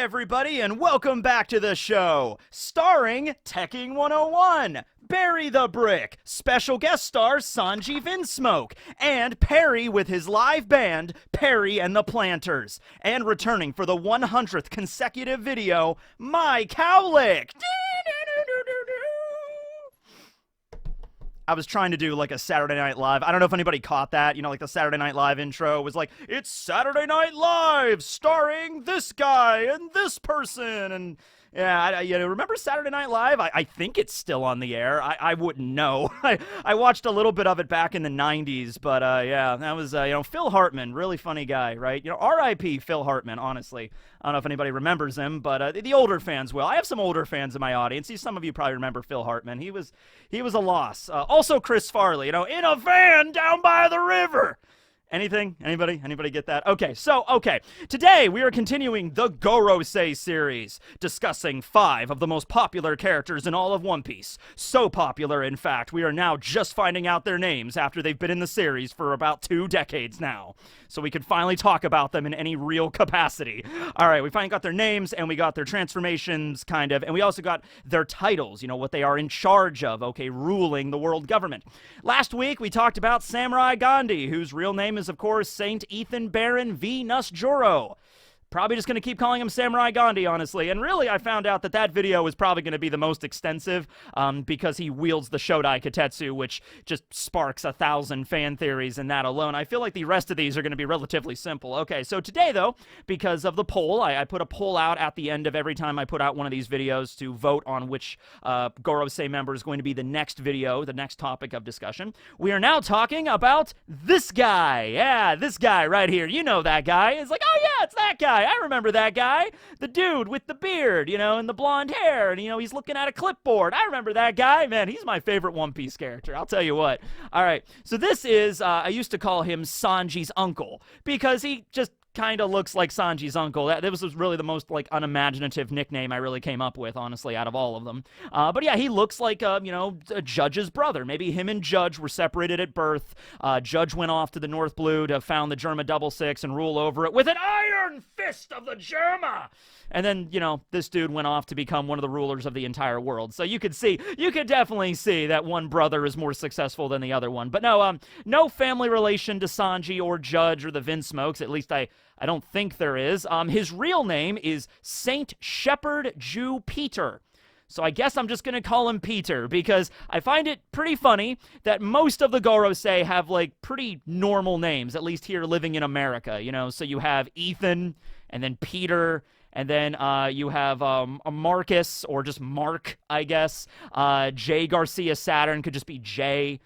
everybody, and welcome back to the show, starring Teching 101, Barry the Brick, special guest stars Sanji Vinsmoke, and Perry with his live band, Perry and the Planters, and returning for the 100th consecutive video, My Cowlick. I was trying to do like a Saturday Night Live. I don't know if anybody caught that. You know, like the Saturday Night Live intro was like, it's Saturday Night Live starring this guy and this person. And yeah, remember Saturday Night Live? I think it's still on the air. I wouldn't know. I watched a little bit of it back in the 90s, but yeah, that was, Phil Hartman, really funny guy, right? R.I.P. Phil Hartman, honestly. I don't know if anybody remembers him, but the older fans will. I have some older fans in my audience. Some of you probably remember Phil Hartman. He was a loss. Also Chris Farley, in a van down by the river. Anything? Anybody get that? Okay, today we are continuing the Gorosei series, discussing 5 of the most popular characters in all of One Piece. So popular, in fact, we are now just finding out their names after they've been in the series for about 2 decades now. So we could finally talk about them in any real capacity. All right, we finally got their names, and we got their transformations, kind of, and we also got their titles, what they are in charge of, ruling the world government. Last week, we talked about Samurai Gandhi, whose real name is, of course, Saint Ethan Baron V. Nusjuro. Probably just going to keep calling him Samurai Gandhi, honestly. And really, I found out that video was probably going to be the most extensive because he wields the Shodai Katetsu, which just sparks 1,000 fan theories in that alone. I feel like the rest of these are going to be relatively simple. Okay, so today, though, because of the poll, I put a poll out at the end of every time I put out one of these videos to vote on which Gorosei member is going to be the next video, the next topic of discussion. We are now talking about this guy. Yeah, this guy right here. You know that guy. It's like, oh yeah, it's that guy. I remember that guy. The dude with the beard, and the blonde hair, and, he's looking at a clipboard. I remember that guy. Man, he's my favorite One Piece character. I'll tell you what. All right, so this is, I used to call him Sanji's uncle, because he just kind of looks like Sanji's uncle. This was really the most, unimaginative nickname I really came up with, honestly, out of all of them. But yeah, he looks like, Judge's brother. Maybe him and Judge were separated at birth. Judge went off to the North Blue to found the Germa 66 and rule over it with an iron fist of the Germa. And then, this dude went off to become one of the rulers of the entire world. So you could definitely see that one brother is more successful than the other one. But no family relation to Sanji or Judge or the Vinsmokes. At least I don't think there is. His real name is Saint Shepherd Jew Peter. So I guess I'm just going to call him Peter, because I find it pretty funny that most of the Gorosei have, pretty normal names, at least here living in America, So you have Ethan, and then Peter, and then you have a Marcus, or just Mark, I guess. Jay Garcia Saturn could just be Jay.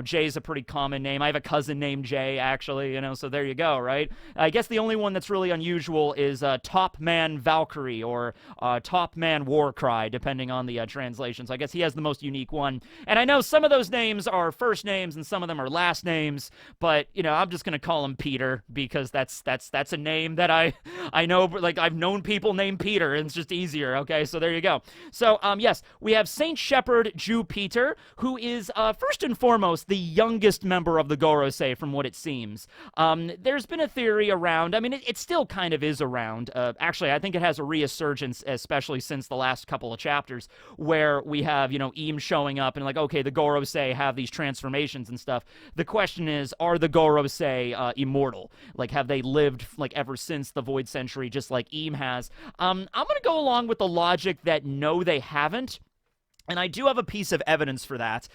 Jay's a pretty common name. I have a cousin named Jay, actually, so there you go, right? I guess the only one that's really unusual is Top Man Valkyrie, or Top Man Warcry, depending on the translation. So I guess he has the most unique one. And I know some of those names are first names and some of them are last names, but, I'm just going to call him Peter, because that's a name that I know, I've known people named Peter, and it's just easier, okay? So there you go. So, yes, we have Saint Shepherd Jew Peter, who is, first and foremost, the youngest member of the Gorosei, from what it seems. There's been a theory around, it still kind of is around. Actually, I think it has a resurgence, especially since the last couple of chapters, where we have, Eam showing up and okay, the Gorosei have these transformations and stuff. The question is, are the Gorosei immortal? Have they lived, ever since the Void Century, just like Eam has? I'm going to go along with the logic that no, they haven't. And I do have a piece of evidence for that.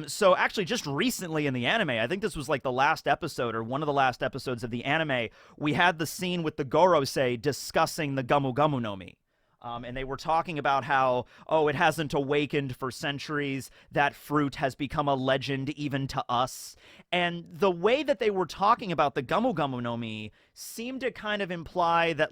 So actually, just recently in the anime, I think this was the last episode, or one of the last episodes of the anime, we had the scene with the Gorosei discussing the Gamu Gamu no Mi. And they were talking about how, it hasn't awakened for centuries. That fruit has become a legend even to us. And the way that they were talking about the Gamu Gamu no Mi seemed to kind of imply that,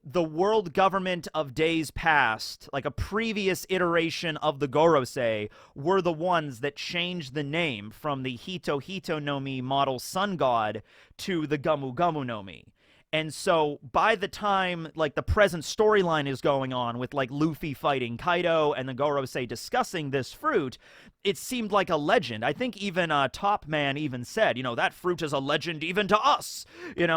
the world government of days past, a previous iteration of the Gorosei, were the ones that changed the name from the Hito Hito no Mi model sun god to the Gamu Gamu no Mi. And so by the time like the present storyline is going on with like Luffy fighting Kaido and the Gorosei discussing this fruit, it seemed like a legend. I think even Top Man even said, that fruit is a legend even to us.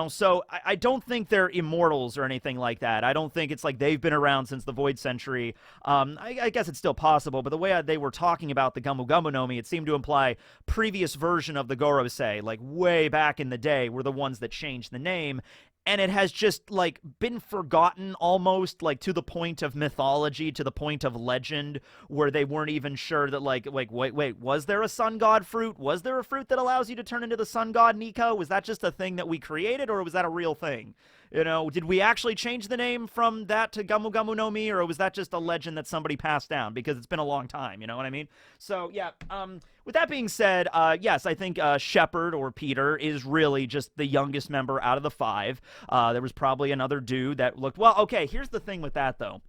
So I don't think they're immortals or anything like that. I don't think it's like they've been around since the Void Century. I guess it's still possible, but the way they were talking about the Gumu Gumu no Mi, it seemed to imply previous version of the Gorosei, like way back in the day, were the ones that changed the name. And it has just, like, been forgotten almost, like, to the point of mythology, to the point of legend, where they weren't even sure that, like wait, was there a sun god fruit? Was there a fruit that allows you to turn into the sun god Nico? Was that just a thing that we created, or was that a real thing? Did we actually change the name from that to Gumu Gumu no Mi, or was that just a legend that somebody passed down? Because it's been a long time, you know what I mean? So, yeah, with that being said, yes, I think Shepard, or Peter, is really just the youngest member out of the 5. There was probably another dude that looked... Well, okay, here's the thing with that, though.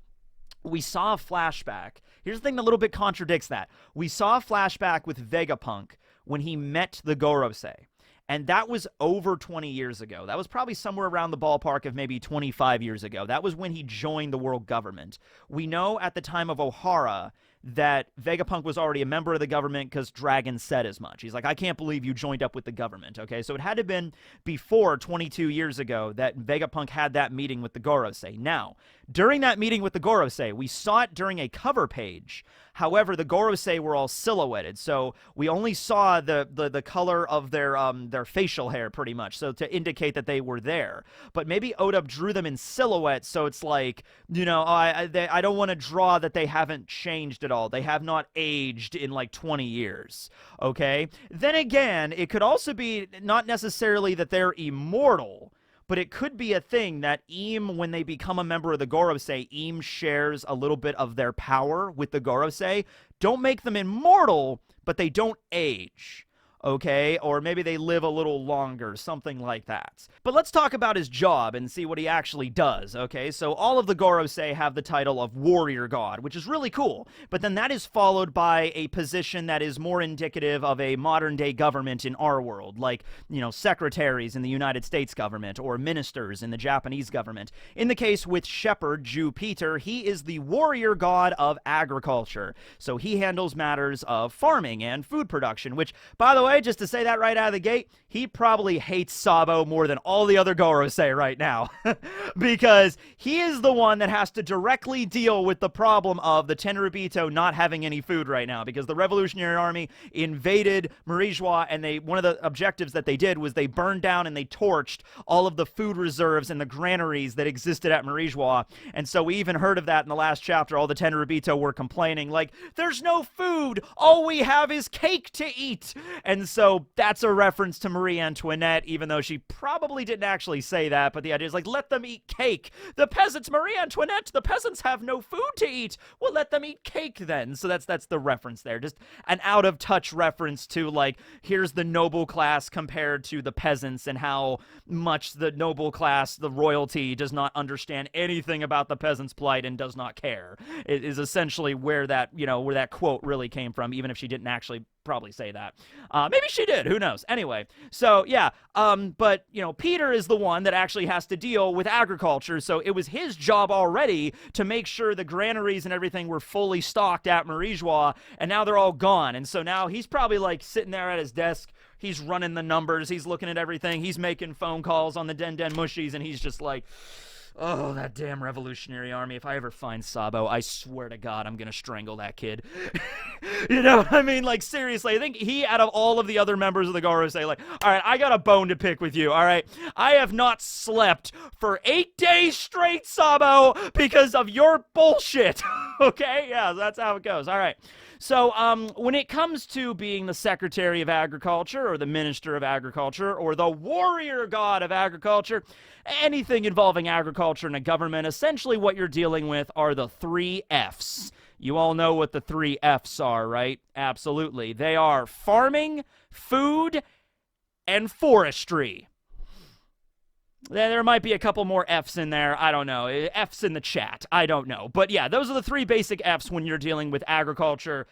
We saw a flashback. Here's the thing that a little bit contradicts that. We saw a flashback with Vegapunk when he met the Gorosei. And that was over 20 years ago. That was probably somewhere around the ballpark of maybe 25 years ago. That was when he joined the world government. We know at the time of Ohara that Vegapunk was already a member of the government because Dragon said as much. He's like, I can't believe you joined up with the government, okay? So it had to have been before 22 years ago that Vegapunk had that meeting with the Gorosei. Now, during that meeting with the Gorosei, we saw it during a cover page. However, the Gorosei were all silhouetted, so we only saw the color of their facial hair, pretty much, so to indicate that they were there. But maybe Oda drew them in silhouette, so it's like, I don't want to draw that they haven't changed at all. They have not aged in like 20 years, okay? Then again, it could also be not necessarily that they're immortal, but it could be a thing that when they become a member of the Gorosei, shares a little bit of their power with the Gorosei. Don't make them immortal, but they don't age. Okay, or maybe they live a little longer, something like that. But let's talk about his job and see what he actually does, okay? So all of the Gorosei have the title of Warrior God, which is really cool, but then that is followed by a position that is more indicative of a modern-day government in our world, like, secretaries in the United States government or ministers in the Japanese government. In the case with Shepard, Jew Peter, he is the Warrior God of Agriculture, so he handles matters of farming and food production, which, by the way, just to say that right out of the gate, he probably hates Sabo more than all the other Gorosei right now. Because he is the one that has to directly deal with the problem of the Tenryubito not having any food right now. Because the Revolutionary Army invaded Marijois, and one of the objectives that they did was they burned down and they torched all of the food reserves and the granaries that existed at Marijois. And so we even heard of that in the last chapter. All the Tenryubito were complaining, like, there's no food! All we have is cake to eat! And so that's a reference to Marie Antoinette, even though she probably didn't actually say that, but the idea is like, let them eat cake. The peasants, Marie Antoinette, the peasants have no food to eat. Well, let them eat cake then. So that's the reference there. Just an out-of-touch reference to, like, here's the noble class compared to the peasants and how much the noble class, the royalty, does not understand anything about the peasants' plight and does not care. It is essentially where that quote really came from, even if she didn't actually probably say that. Maybe she did. Who knows? Anyway, so yeah. But Peter is the one that actually has to deal with agriculture. So it was his job already to make sure the granaries and everything were fully stocked at Marijois, and now they're all gone. And so now he's probably like sitting there at his desk. He's running the numbers. He's looking at everything. He's making phone calls on the Den Den Mushies, and he's just like, oh, that damn Revolutionary Army. If I ever find Sabo, I swear to God, I'm going to strangle that kid. You know what I mean? Like, seriously, I think he, out of all of the other members of the Gorosei, like, all right, I got a bone to pick with you, all right? I have not slept for 8 days straight, Sabo, because of your bullshit. Okay? Yeah, that's how it goes. All right. So when it comes to being the Secretary of Agriculture or the Minister of Agriculture or the Warrior God of Agriculture, anything involving agriculture in a government, essentially what you're dealing with are the 3 Fs. You all know what the 3 Fs are, right? Absolutely. They are farming, food, and forestry. There might be a couple more Fs in there. I don't know. Fs in the chat. I don't know. But yeah, those are the 3 basic Fs when you're dealing with agriculture.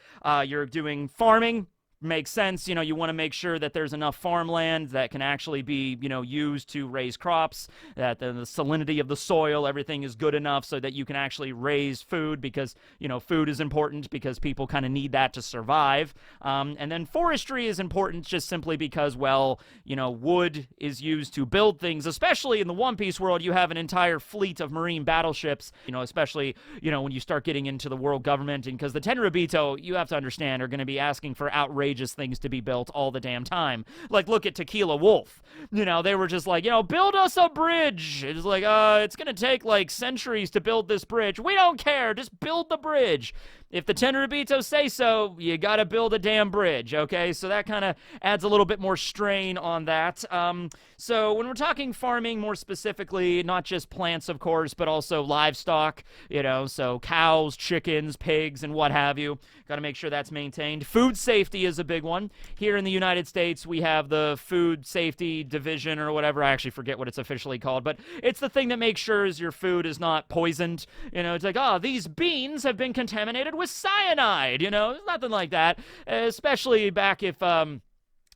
You're doing farming, makes sense. You want to make sure that there's enough farmland that can actually be, used to raise crops, that the salinity of the soil, everything is good enough so that you can actually raise food because, food is important because people kind of need that to survive. And then forestry is important just simply because, well, wood is used to build things, especially in the One Piece world. You have an entire fleet of marine battleships, especially, when you start getting into the world government, and because the Tenryubito, you have to understand, are going to be asking for outrageous things to be built all the damn time. Like, look at Tequila Wolf. They were just like, build us a bridge. It's like, it's gonna take like centuries to build this bridge. We don't care, just build the bridge. If the Tenryubito say so, you gotta build a damn bridge, okay? So that kind of adds a little bit more strain on that. So when we're talking farming more specifically, not just plants, of course, but also livestock, so cows, chickens, pigs, and what have you. Got to make sure that's maintained. Food safety is a big one. Here in the United States, we have the Food Safety Division or whatever. I actually forget what it's officially called, but it's the thing that makes sure your food is not poisoned. It's like, these beans have been contaminated with cyanide. Nothing like that. Especially back if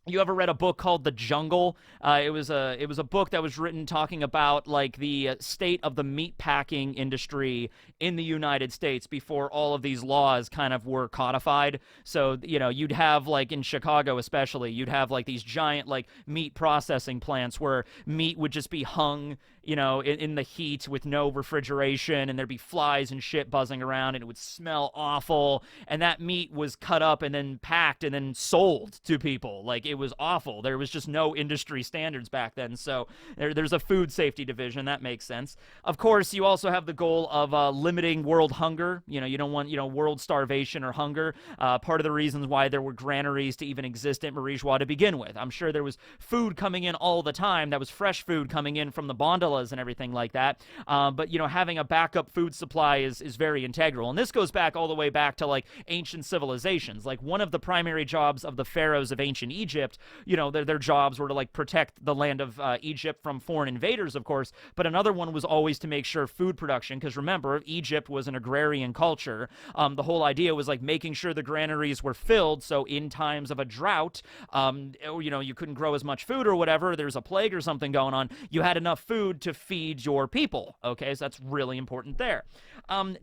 you ever read a book called The Jungle? It was a book that was written talking about like the state of the meatpacking industry in the United States before all of these laws kind of were codified. So, you'd have like in Chicago especially, you'd have like these giant like meat processing plants where meat would just be hung, in the heat with no refrigeration, and there'd be flies and shit buzzing around, and it would smell awful. And that meat was cut up and then packed and then sold to people. Like, it was awful. There was just no industry standards back then. So there's a food safety division. That makes sense. Of course, you also have the goal of limiting world hunger. You don't want, world starvation or hunger. Part of the reasons why there were granaries to even exist at Marijois to begin with. I'm sure there was food coming in all the time. That was fresh food coming in from the Bondolas and everything like that. But, having a backup food supply is very integral. And this goes back all the way back to, like, ancient civilizations. Like, one of the primary jobs of the pharaohs of ancient Egypt, their jobs were to, like, protect the land of Egypt from foreign invaders, of course. But another one was always to make sure food production, because remember, Egypt was an agrarian culture. The whole idea was, like, making sure the granaries were filled, so in times of a drought, you couldn't grow as much food or whatever, there's a plague or something going on, you had enough food to feed your people, okay? So that's really important there.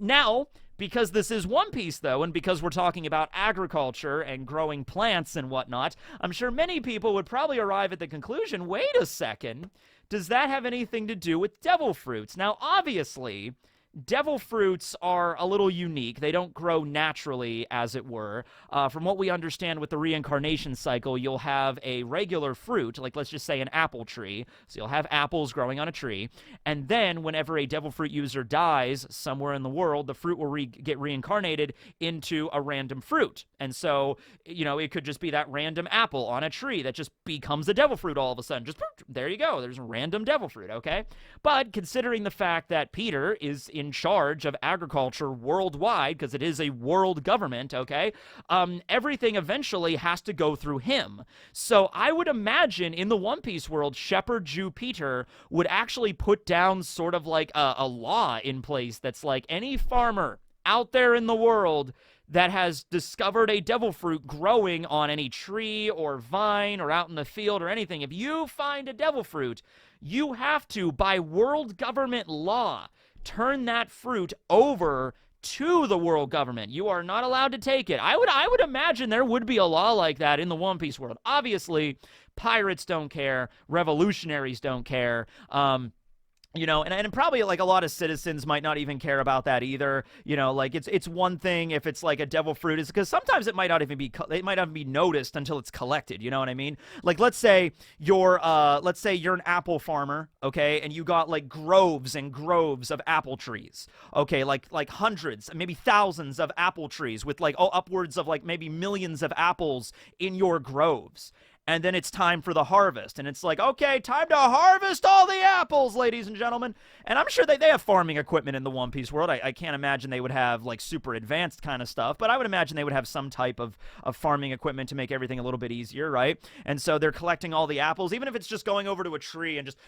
Now, because this is One Piece, though, and because we're talking about agriculture and growing plants and whatnot, I'm sure many people would probably arrive at the conclusion, wait a second, does that have anything to do with devil fruits? Now, obviously, devil fruits are a little unique. They don't grow naturally, as it were. From what we understand with the reincarnation cycle, you'll have a regular fruit, like let's just say an apple tree. So you'll have apples growing on a tree. And then whenever a devil fruit user dies somewhere in the world, the fruit will get reincarnated into a random fruit. And so, it could just be that random apple on a tree that just becomes a devil fruit all of a sudden. Just, there you go. There's a random devil fruit, okay? But considering the fact that Peter is in charge of agriculture worldwide, because it is a world government, okay, everything eventually has to go through him. So I would imagine in the One Piece world, Shepherd Jew Peter would actually put down sort of like a law in place that's like, any farmer out there in the world that has discovered a devil fruit growing on any tree or vine or out in the field or anything, if you find a devil fruit, you have to, by world government law, turn that fruit over to the world government. You are not allowed to take it. I would imagine there would be a law like that in the One Piece world. Obviously, pirates don't care, revolutionaries don't care, and probably like a lot of citizens might not even care about that either. Like it's one thing if it's like a devil fruit, is because sometimes it might not even be noticed until it's collected. You know what I mean? Like let's say you're an apple farmer, okay, and you got like groves and groves of apple trees, okay, like hundreds, maybe thousands of apple trees with like upwards of like maybe millions of apples in your groves. and then it's time for the harvest. And it's like, okay, time to harvest all the apples, ladies and gentlemen. And I'm sure they have farming equipment in the One Piece world. I can't imagine they would have like super advanced kind of stuff, but I would imagine they would have some type of farming equipment to make everything a little bit easier, right? And so they're collecting all the apples, even if it's just going over to a tree and just,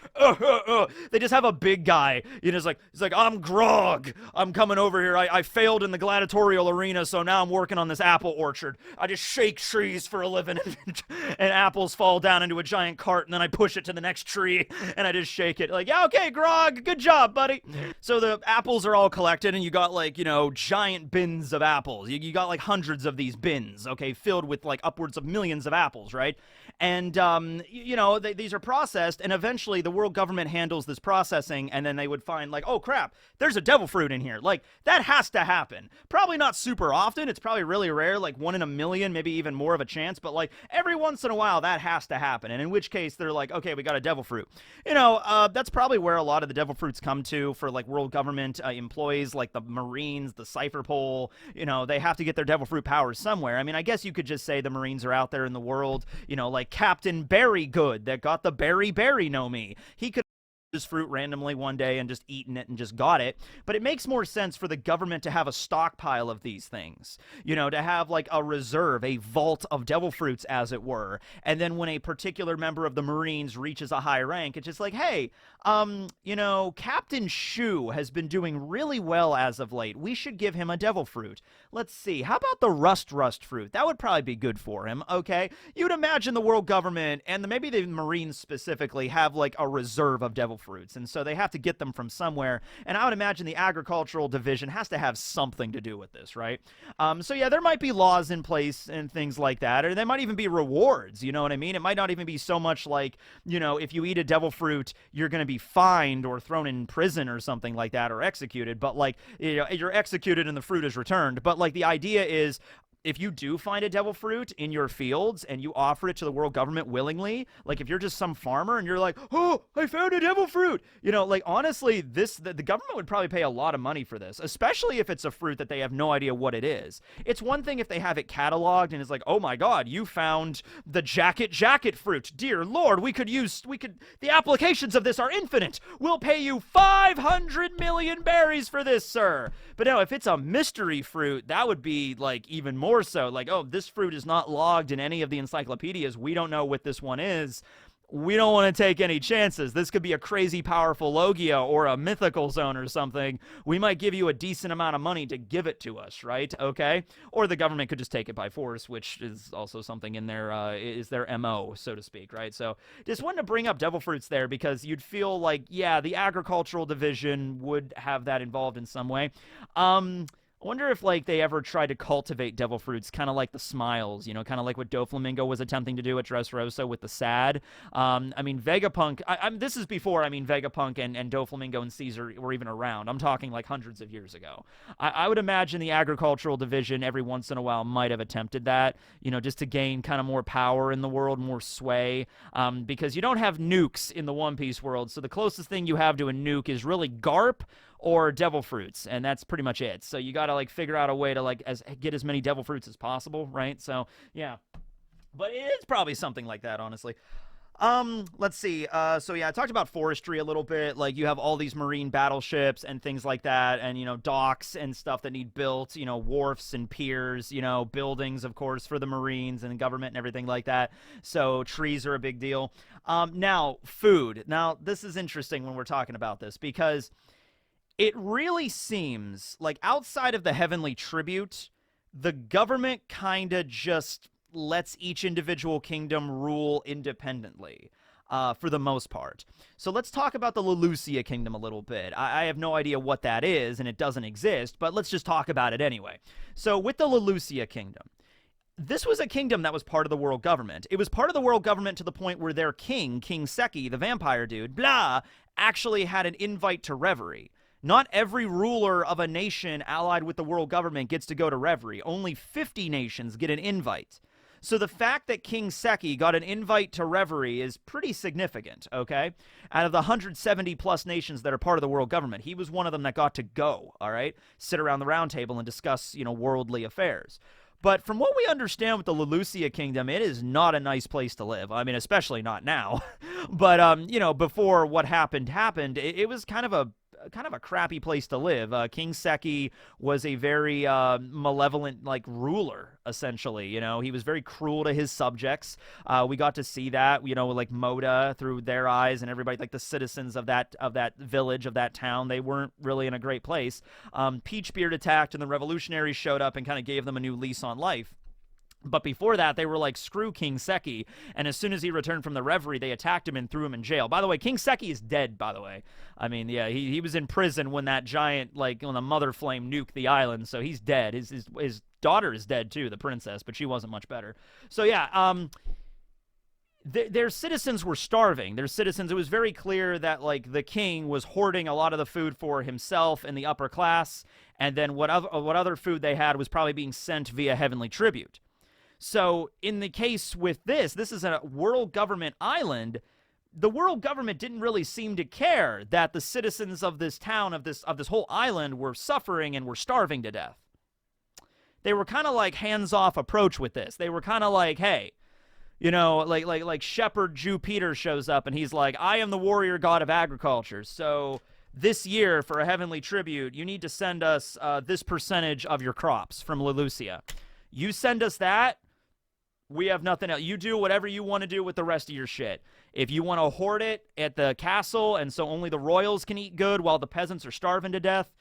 they just have a big guy, you know, he's like, I'm Grog. I'm coming over here. I failed in the gladiatorial arena, so now I'm working on this apple orchard. I just shake trees for a living, and apples fall down into a giant cart, and then I push it to the next tree, and I just shake it. Like, yeah, okay, Grog, good job, buddy. So the apples are all collected, and you got, like, you know, giant bins of apples. You got, like, hundreds of these bins, okay, filled with, like, upwards of millions of apples, right? And, you know, these are processed, and eventually the world government handles this processing, and then they would find, like, oh, crap, there's a devil fruit in here. Like, that has to happen. Probably not super often. It's probably really rare, like 1 in a million, maybe even more of a chance, but, like, every once in a while, that has to happen, and in which case, they're like, okay, we got a devil fruit. You know, that's probably where a lot of the devil fruits come to for, like, world government employees, like the Marines, the Cipher Pole. You know, they have to get their devil fruit powers somewhere. I mean, I guess you could just say the Marines are out there in the world, you know, like Captain Berry Good that got the Berry no me. He could this fruit randomly one day and just eaten it and just got it. But it makes more sense for the government to have a stockpile of these things, you know, to have like a reserve, a vault of devil fruits, as it were. And then when a particular member of the Marines reaches a high rank, it's just like, hey, you know, Captain Shu has been doing really well as of late. We should give him a devil fruit. Let's see. How about the rust fruit? That would probably be good for him, okay? You'd imagine the world government and maybe the Marines specifically have like a reserve of devil fruits, and so they have to get them from somewhere, and I would imagine the agricultural division has to have something to do with this, right? So yeah, there might be laws in place and things like that, or there might even be rewards, you know what I mean? It might not even be so much like, you know, if you eat a devil fruit, you're going to be fined or thrown in prison or something like that, or executed, but like, you know, you're executed and the fruit is returned, but like the idea is, if you do find a devil fruit in your fields and you offer it to the world government willingly, like if you're just some farmer and you're like, oh, I found a devil fruit, you know, like honestly, the government would probably pay a lot of money for this, especially if it's a fruit that they have no idea what it is. It's one thing if they have it cataloged and it's like, oh my God, you found the jacket fruit. Dear Lord, the applications of this are infinite. We'll pay you 500 million berries for this, sir. But no, if it's a mystery fruit, that would be like even more so, like, oh, this fruit is not logged in any of the encyclopedias. We don't know what this one is. We don't want to take any chances. This could be a crazy powerful Logia or a mythical zone or something. We might give you a decent amount of money to give it to us, right? Okay? Or the government could just take it by force, which is also something in their, is their MO, so to speak, right? So just wanted to bring up devil fruits there because you'd feel like, yeah, the agricultural division would have that involved in some way. I wonder if, like, they ever tried to cultivate devil fruits, kind of like the Smiles, you know, kind of like what Doflamingo was attempting to do at Dressrosa with the Sad. I mean, Vegapunk, this is before, Vegapunk and Doflamingo and Caesar were even around. I'm talking, like, hundreds of years ago. I would imagine the agricultural division every once in a while might have attempted that, you know, just to gain kind of more power in the world, more sway, because you don't have nukes in the One Piece world, so the closest thing you have to a nuke is really Garp or devil fruits, and that's pretty much it. So you gotta like figure out a way to like get as many devil fruits as possible, right? So yeah, but it's probably something like that, honestly. Let's see. So yeah, I talked about forestry a little bit. Like you have all these marine battleships and things like that, and you know, docks and stuff that need built, you know, wharfs and piers, you know, buildings, of course, for the Marines and the government and everything like that. So trees are a big deal. Now food. Now this is interesting when we're talking about this because it really seems like outside of the heavenly tribute, the government kind of just lets each individual kingdom rule independently, for the most part. So let's talk about the Lelucia kingdom a little bit. I have no idea what that is, and it doesn't exist, but let's just talk about it anyway. So with the Lelucia kingdom, this was a kingdom that was part of the world government. It was part of the world government to the point where their king, King Seki, the vampire dude, blah, actually had an invite to Reverie. Not every ruler of a nation allied with the world government gets to go to Reverie. Only 50 nations get an invite. So the fact that King Seki got an invite to Reverie is pretty significant, okay? Out of the 170 plus nations that are part of the world government, he was one of them that got to go, all right? Sit around the round table and discuss, you know, worldly affairs. But from what we understand with the Lelucia Kingdom, it is not a nice place to live. I mean, especially not now. But before what happened, it was kind of a crappy place to live. King Seki was a very malevolent like ruler, essentially. He was very cruel to his subjects. We got to see that, like Moda through their eyes, and everybody, like the citizens of that village, of that town, they weren't really in a great place. Peachbeard attacked, and the revolutionaries showed up and kind of gave them a new lease on life. But before that, they were like, screw King Seki. And as soon as he returned from the reverie, they attacked him and threw him in jail. By the way, King Seki is dead, by the way. I mean, yeah, he was in prison when that giant, like, when the mother flame nuked the island. So he's dead. His daughter is dead, too, the princess, but she wasn't much better. So, yeah, their citizens were starving. Their citizens, it was very clear that, like, the king was hoarding a lot of the food for himself and the upper class. And then what other food they had was probably being sent via heavenly tribute. So in the case with this is a world government island. The world government didn't really seem to care that the citizens of this town, of this whole island, were suffering and were starving to death. They were kind of like hands-off approach with this. They were kind of like, hey, like Shepherd Jew Peter shows up and he's like, I am the warrior god of agriculture. So this year, for a heavenly tribute, you need to send us this percentage of your crops from Lelucia. You send us that, we have nothing else. You do whatever you want to do with the rest of your shit. If you want to hoard it at the castle and so only the royals can eat good while the peasants are starving to death,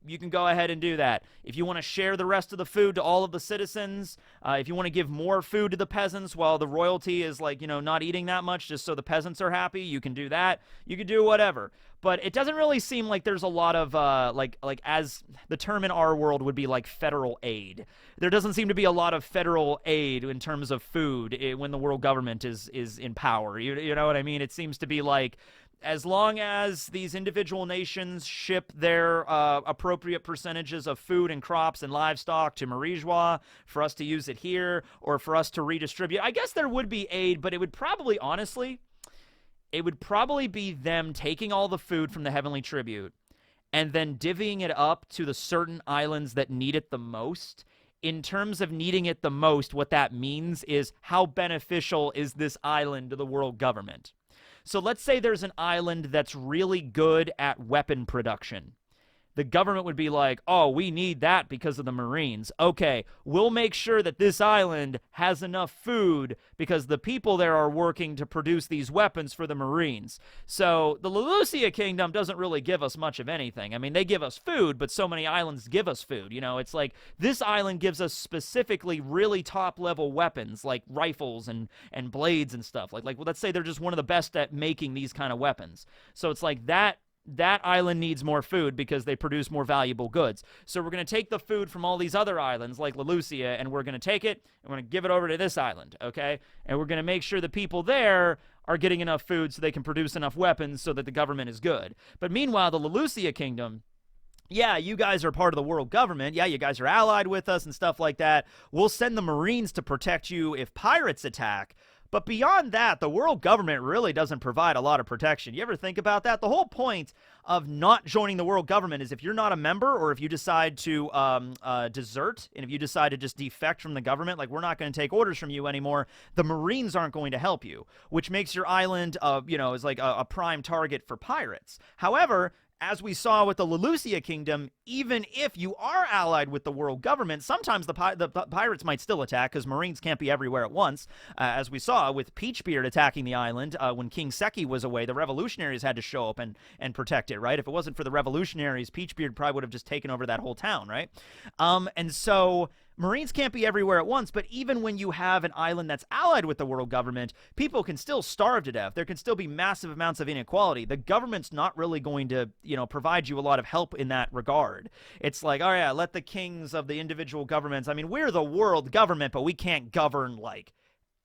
you can go ahead and do that. If you want to share the rest of the food to all of the citizens, if you want to give more food to the peasants while the royalty is like, not eating that much just so the peasants are happy, you can do that. You can do whatever. But it doesn't really seem like there's a lot of, like as the term in our world would be like federal aid. There doesn't seem to be a lot of federal aid in terms of food when the world government is in power. You know what I mean? It seems to be like, as long as these individual nations ship their appropriate percentages of food and crops and livestock to Marijois for us to use it here or for us to redistribute, I guess there would be aid, but it would probably, honestly, it would probably be them taking all the food from the heavenly tribute and then divvying it up to the certain islands that need it the most. In terms of needing it the most, what that means is how beneficial is this island to the world government? So let's say there's an island that's really good at weapon production. The government would be like, oh, we need that because of the Marines. Okay, we'll make sure that this island has enough food because the people there are working to produce these weapons for the Marines. So the Lelucia Kingdom doesn't really give us much of anything. I mean, they give us food, but so many islands give us food. It's like this island gives us specifically really top-level weapons like rifles and blades and stuff. Like well, let's say they're just one of the best at making these kind of weapons. So it's like that island needs more food because they produce more valuable goods. So we're going to take the food from all these other islands like Lelucia, and we're going to take it and we're going to give it over to this island, okay? And we're going to make sure the people there are getting enough food so they can produce enough weapons so that the government is good. But meanwhile, the Lelucia Kingdom, yeah, you guys are part of the world government. Yeah, you guys are allied with us and stuff like that. We'll send the Marines to protect you if pirates attack. But beyond that, the world government really doesn't provide a lot of protection. You ever think about that? The whole point of not joining the world government is if you're not a member or if you decide to desert and if you decide to just defect from the government, like we're not going to take orders from you anymore, the Marines aren't going to help you, which makes your island, is like a prime target for pirates. However, as we saw with the Lelucia Kingdom, even if you are allied with the world government, sometimes the pirates might still attack because Marines can't be everywhere at once. As we saw with Peachbeard attacking the island when King Seki was away, the revolutionaries had to show up and protect it, right? If it wasn't for the revolutionaries, Peachbeard probably would have just taken over that whole town, right? And so Marines can't be everywhere at once, but even when you have an island that's allied with the world government, people can still starve to death. There can still be massive amounts of inequality. The government's not really going to, provide you a lot of help in that regard. It's like, oh yeah, let the kings of the individual governments, I mean, we're the world government, but we can't govern, like,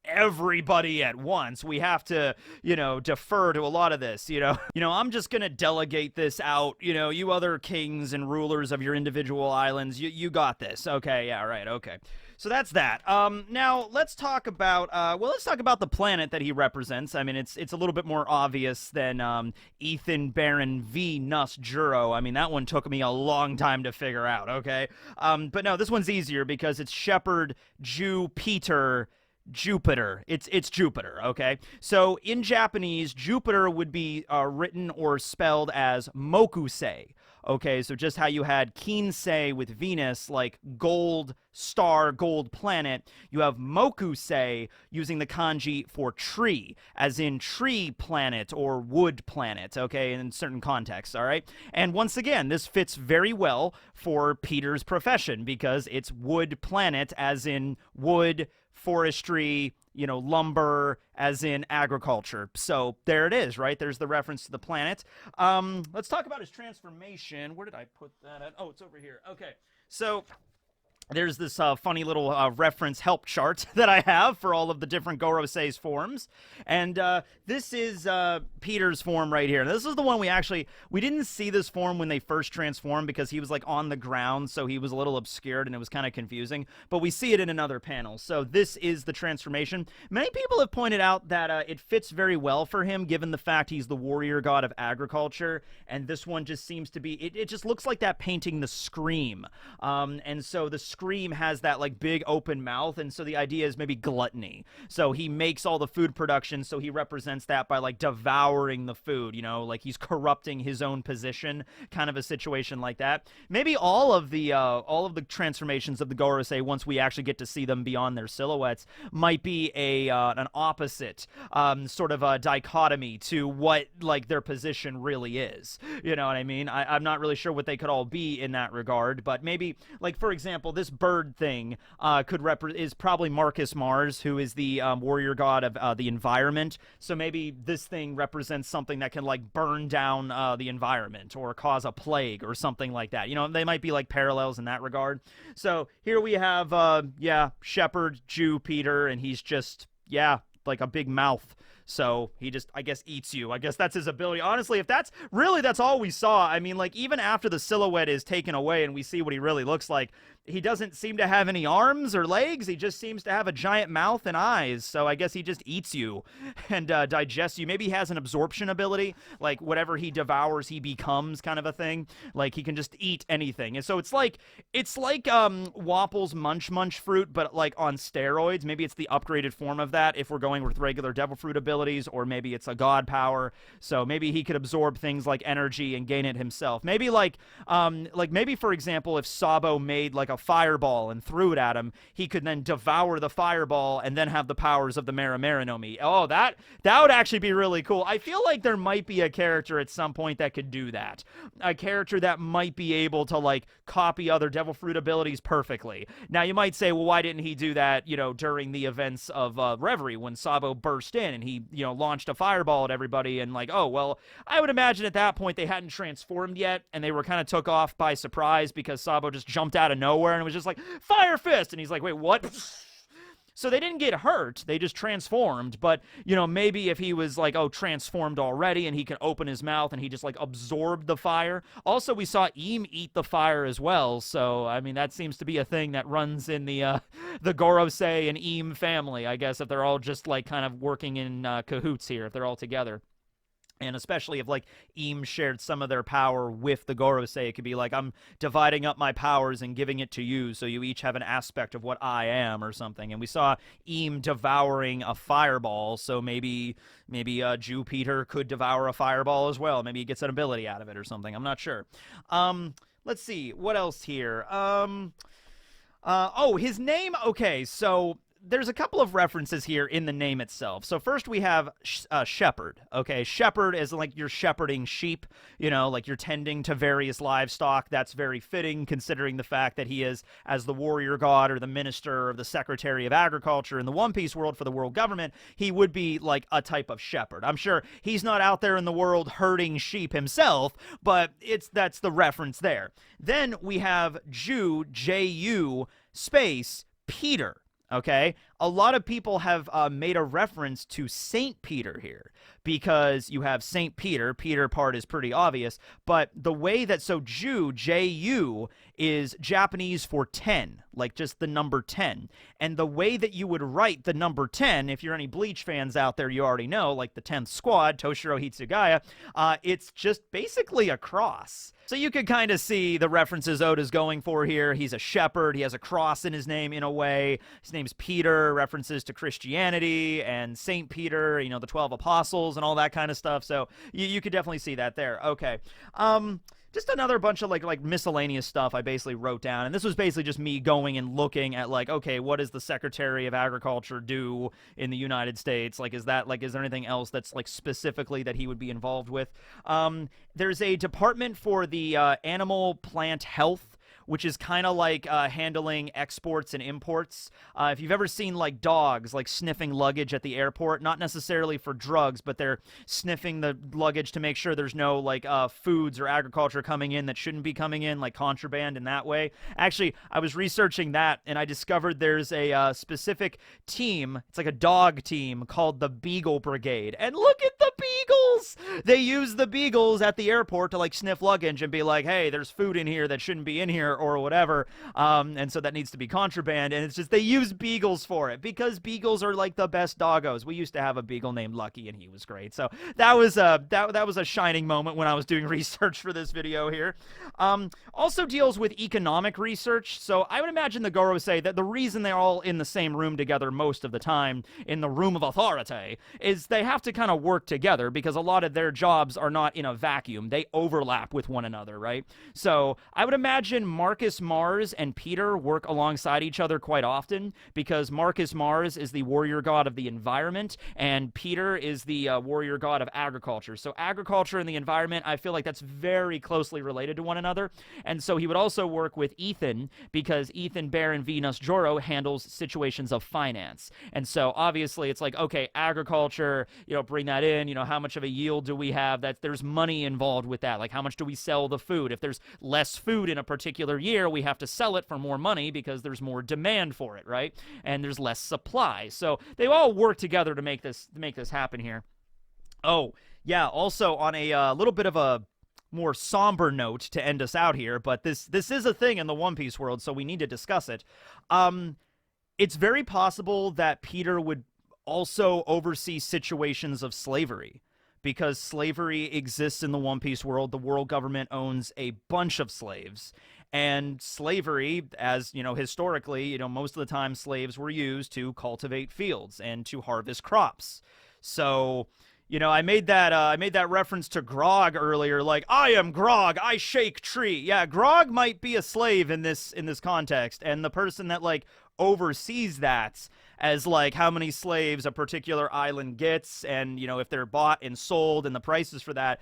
everybody at once. We have to, defer to a lot of this, I'm just going to delegate this out, you other kings and rulers of your individual islands, you got this. Okay, yeah, right, okay. So that's that. Now let's talk about the planet that he represents. I mean, it's a little bit more obvious than Ethan Baron V Nuss Juro. I mean, that one took me a long time to figure out. Okay, but no, this one's easier because it's Shepherd Jew Peter Jupiter. It's Jupiter, okay? So in Japanese, Jupiter would be written or spelled as Mokusei. Okay, so just how you had Kinsei with Venus, like gold star, gold planet, you have Mokusei using the kanji for tree, as in tree planet or wood planet, okay, in certain contexts, all right? And once again, this fits very well for Peter's profession because it's wood planet, as in wood, forestry, lumber, as in agriculture. So there it is, right? There's the reference to the planet. Let's talk about his transformation. Where did I put that at? Oh, it's over here. Okay. So there's this funny little reference help chart that I have for all of the different Gorosei's forms. And this is Peter's form right here. This is the one we didn't see this form when they first transformed because he was like on the ground, so he was a little obscured and it was kind of confusing. But we see it in another panel. So this is the transformation. Many people have pointed out that it fits very well for him given the fact he's the warrior god of agriculture. And this one just seems to be, it just looks like that painting The Scream. And so the Scream has that like big open mouth, and so the idea is maybe gluttony. So he makes all the food production, so he represents that by like devouring the food, like he's corrupting his own position, kind of a situation like that. Maybe all of the transformations of the Gorosei, once we actually get to see them beyond their silhouettes, might be an opposite sort of a dichotomy to what like their position really is. You know what I mean? I'm not really sure what they could all be in that regard, but maybe like for example, this bird thing is probably Marcus Mars, who is the warrior god of the environment. So maybe this thing represents something that can like burn down the environment or cause a plague or something like that. They might be like parallels in that regard. So here we have Shepherd Jew Peter, and he's just like a big mouth. So he just, I guess, eats you. I guess that's his ability. Honestly, if that's all we saw. I mean, like, even after the silhouette is taken away and we see what he really looks like, he doesn't seem to have any arms or legs. He just seems to have a giant mouth and eyes. So I guess he just eats you and digests you. Maybe he has an absorption ability, like whatever he devours, he becomes, kind of a thing. Like he can just eat anything. And so it's like Wapple's Munch Munch fruit, but like on steroids. Maybe it's the upgraded form of that if we're going with regular devil fruit abilities, or maybe it's a god power. So maybe he could absorb things like energy and gain it himself. Maybe maybe for example, if Sabo made like a fireball and threw it at him, he could then devour the fireball and then have the powers of the Maramarinomi. Oh, that would actually be really cool. I feel like there might be a character at some point that could do that. A character that might be able to like copy other devil fruit abilities perfectly. Now you might say, well, why didn't he do that, during the events of Reverie when Sabo burst in and he, launched a fireball at everybody, and like, oh, well, I would imagine at that point they hadn't transformed yet and they were kind of took off by surprise because Sabo just jumped out of nowhere and it was just like, fire fist, and he's like, wait, what? So they didn't get hurt, they just transformed. But maybe if he was like, oh, transformed already, and he can open his mouth and he just like absorbed the fire. Also, we saw Eam eat the fire as well, so I mean that seems to be a thing that runs in the Gorosei and Eam family, I guess, if they're all just like kind of working in cahoots here, if they're all together. And especially if, like, Eam shared some of their power with the Gorosei, it could be like, I'm dividing up my powers and giving it to you, so you each have an aspect of what I am or something. And we saw Eam devouring a fireball, so maybe Jew Peter could devour a fireball as well. Maybe he gets an ability out of it or something. I'm not sure. Let's see. What else here? His name. Okay, so there's a couple of references here in the name itself. So first we have shepherd. Okay, shepherd is like you're shepherding sheep, like you're tending to various livestock. That's very fitting considering the fact that he is, as the warrior god or the minister or the secretary of agriculture in the One Piece world for the world government, he would be like a type of shepherd. I'm sure he's not out there in the world herding sheep himself, but that's the reference there. Then we have Jew, J-U, space, Peter. okay? A lot of people have made a reference to Saint Peter here because you have Saint Peter. Peter part is pretty obvious, but the way that, so Ju, J-U, is Japanese for 10, like just the number 10. And the way that you would write the number 10, if you're any Bleach fans out there, you already know, like the 10th Squad, Toshiro Hitsugaya, it's just basically a cross. So you could kind of see the references Oda's going for here. He's a shepherd. He has a cross in his name in a way. His name's Peter, references to Christianity and Saint Peter, you know, the 12 apostles and all that kind of stuff. So you could definitely see that there. Okay. Just another bunch of like miscellaneous stuff I basically wrote down. And this was basically just me going and looking at like, okay, what does the Secretary of Agriculture do in the United States? Like, is there anything else that's like specifically that he would be involved with? There's a department for the animal plant health, which is kind of like handling exports and imports. If you've ever seen like dogs like sniffing luggage at the airport, not necessarily for drugs, but they're sniffing the luggage to make sure there's no like foods or agriculture coming in that shouldn't be coming in, like contraband in that way. Actually, I was researching that and I discovered there's a specific team, it's like a dog team called the Beagle Brigade. And look at the beagles! They use the beagles at the airport to like sniff luggage and be like, hey, there's food in here that shouldn't be in here, or whatever, and so that needs to be contraband, and it's just they use beagles for it because beagles are like the best doggos. We used to have a beagle named Lucky and he was great, so that was a shining moment when I was doing research for this video here. Also deals with economic research, so I would imagine the Gorosei that the reason they're all in the same room together most of the time, in the room of authority, is they have to kind of work together because a lot of their jobs are not in a vacuum. They overlap with one another, right? So I would imagine Marcus Mars and Peter work alongside each other quite often because Marcus Mars is the warrior god of the environment and Peter is the warrior god of agriculture. So agriculture and the environment, I feel like that's very closely related to one another. And so he would also work with Ethan because Ethan, Bear, and Venus Joro handles situations of finance. And so obviously it's like, okay, agriculture, you know, bring that in, you know, how much of a yield do we have? That there's money involved with that. Like how much do we sell the food? If there's less food in a particular year, we have to sell it for more money because there's more demand for it, right? And there's less supply. So they all work together to make this happen here. Oh, yeah, also on a little bit of a more somber note to end us out here, but this is a thing in the One Piece world, so we need to discuss it. It's very possible that Peter would also oversee situations of slavery, because slavery exists in the One Piece world. The world government owns a bunch of slaves. And slavery, as you know, historically, you know, most of the time slaves were used to cultivate fields and to harvest crops. So, you know, I made that reference to Grog earlier, like, I am Grog, I shake tree. Yeah, Grog might be a slave in this context, and the person that like oversees that as like how many slaves a particular island gets, and you know, if they're bought and sold and the prices for that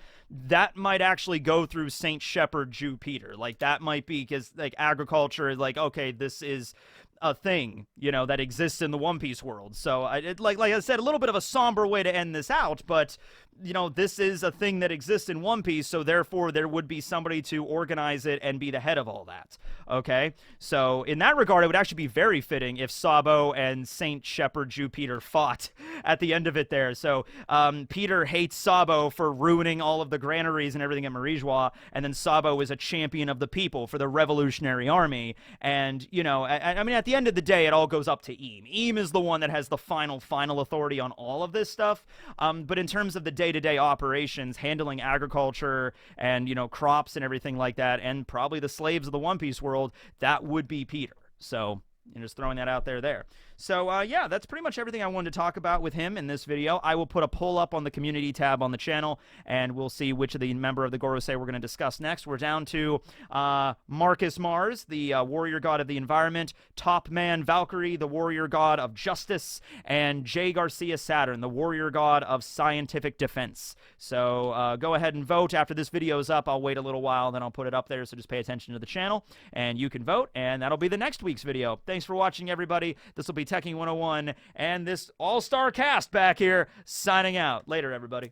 might actually go through Saint Shepherd Jew Peter. Like that might be because like agriculture is like, okay, this is a thing, you know, that exists in the One Piece world. So like I said, a little bit of a somber way to end this out, but you know, this is a thing that exists in One Piece, so therefore there would be somebody to organize it and be the head of all that. Okay, so in that regard, it would actually be very fitting if Sabo and Saint Shepherd Jew Peter fought at the end of it there. So Peter hates Sabo for ruining all of the granaries and everything at Marijois, and then Sabo is a champion of the people for the Revolutionary Army. And you know, I mean, at the end of the day, it all goes up to Eam. Eam is the one that has the final authority on all of this stuff. But in terms of the day-to-day operations, handling agriculture and, you know, crops and everything like that, and probably the slaves of the One Piece world, that would be Peter. So, you're just throwing that out there. So, yeah, that's pretty much everything I wanted to talk about with him in this video. I will put a poll up on the community tab on the channel, and we'll see which of the member of the Gorosei we're going to discuss next. We're down to Marcus Mars, the warrior god of the environment, Top Man Valkyrie, the warrior god of justice, and J. Garcia Saturn, the warrior god of scientific defense. So, go ahead and vote. After this video is up, I'll wait a little while, then I'll put it up there, so just pay attention to the channel, and you can vote, and that'll be the next week's video. Thanks for watching, everybody. This will be Teching 101, and this all-star cast back here signing out. Later, everybody.